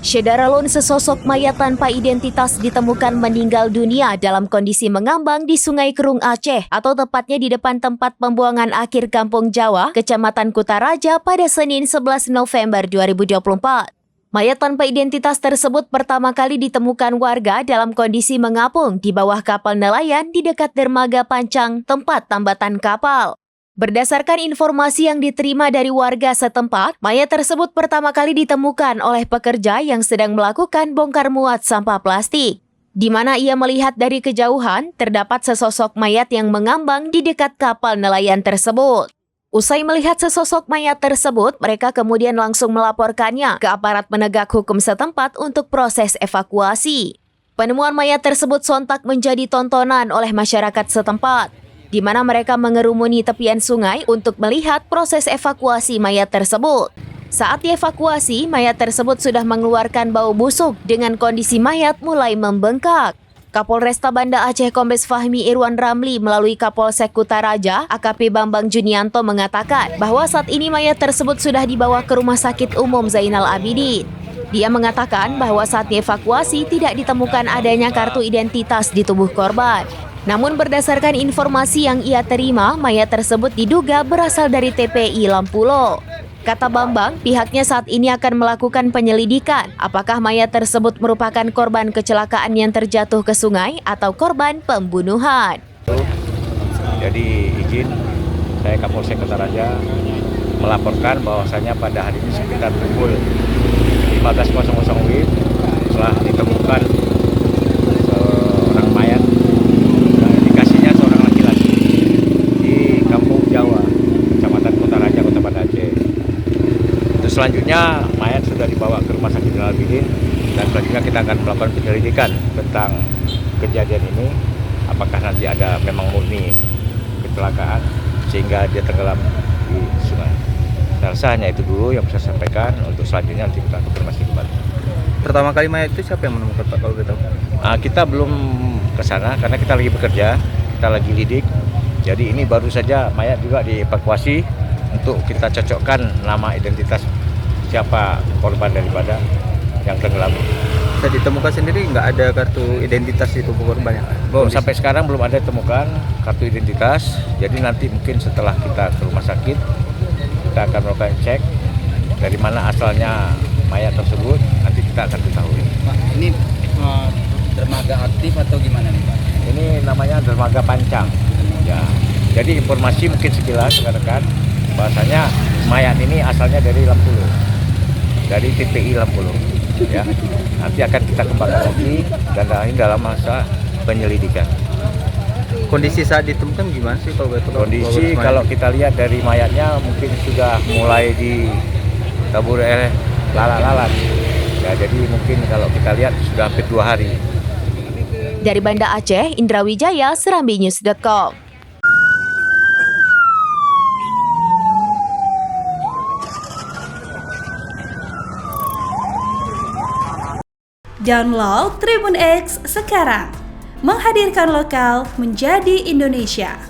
Syedaralun, sesosok mayat tanpa identitas ditemukan meninggal dunia dalam kondisi mengambang di Sungai Kerung, Aceh, atau tepatnya di depan tempat pembuangan akhir Kampung Jawa, Kecamatan Kutaraja pada Senin 11 November 2024. Mayat tanpa identitas tersebut pertama kali ditemukan warga dalam kondisi mengapung di bawah kapal nelayan di dekat dermaga Pancang, tempat tambatan kapal. Berdasarkan informasi yang diterima dari warga setempat, mayat tersebut pertama kali ditemukan oleh pekerja yang sedang melakukan bongkar muat sampah plastik, di mana ia melihat dari kejauhan terdapat sesosok mayat yang mengambang di dekat kapal nelayan tersebut. Usai melihat sesosok mayat tersebut, mereka kemudian langsung melaporkannya ke aparat penegak hukum setempat untuk proses evakuasi. Penemuan mayat tersebut sontak menjadi tontonan oleh masyarakat setempat, di mana mereka mengerumuni tepian sungai untuk melihat proses evakuasi mayat tersebut. Saat dievakuasi, mayat tersebut sudah mengeluarkan bau busuk dengan kondisi mayat mulai membengkak. Kapolresta Banda Aceh Kombes Fahmi Irwan Ramli melalui Kapolsek Kutaraja, AKP Bambang Junianto mengatakan bahwa saat ini mayat tersebut sudah dibawa ke Rumah Sakit Umum Zainal Abidin. Dia mengatakan bahwa saat dievakuasi tidak ditemukan adanya kartu identitas di tubuh korban. Namun berdasarkan informasi yang ia terima, mayat tersebut diduga berasal dari TPI Lampulo. Kata Bambang, pihaknya saat ini akan melakukan penyelidikan apakah mayat tersebut merupakan korban kecelakaan yang terjatuh ke sungai atau korban pembunuhan. Jadi izin saya Kapolsek Kutaraja melaporkan bahwasanya pada hari ini sekitar pukul 15.00 WIB telah ditemukan seorang mayat. Indikasinya seorang laki-laki di Kampung Jawa, Kecamatan Kutaraja, Kota Banda Aceh. Terus selanjutnya mayat sudah dibawa ke Rumah Sakit Zainal Abidin dan selanjutnya kita akan melakukan penyelidikan tentang kejadian ini. Apakah nanti ada memang murni kecelakaan sehingga dia tenggelam di sungai. Saya rasa hanya itu dulu yang bisa saya sampaikan. Untuk selanjutnya nanti kita konfirmasi kembali. Pertama kali mayat itu siapa yang menemukan, Pak, kalau kita? Kita belum ke sana karena kita lagi bekerja, kita lagi lidik. Jadi ini baru saja mayat juga dievakuasi untuk kita cocokkan nama identitas siapa korban daripada yang tenggelam. Bisa ditemukan sendiri nggak ada kartu identitas di tubuh korban ya? Sampai sekarang belum ada temukan kartu identitas. Jadi nanti mungkin setelah kita ke rumah sakit, kita akan melakukan cek dari mana asalnya mayat tersebut. Nanti kita akan ketahui. Pak, ini dermaga aktif atau gimana nih, Pak? Ini namanya dermaga Pancang. Ya. Jadi informasi mungkin sekilas rekan-rekan bahasanya mayat ini asalnya dari Lampulo, dari TPI Lampulo. Ya, nanti akan kita kembangkan lagi dan dalam masa penyelidikan. Kondisi saat ditemukan gimana sih kalau betul? Kondisi kalau kita lihat dari mayatnya mungkin sudah mulai ditabur lalat-lalat. Ya, jadi mungkin kalau kita lihat sudah hampir 2 hari. Dari Banda Aceh, Indra Wijaya, serambinews.com. Download Tribun X sekarang, menghadirkan lokal menjadi Indonesia.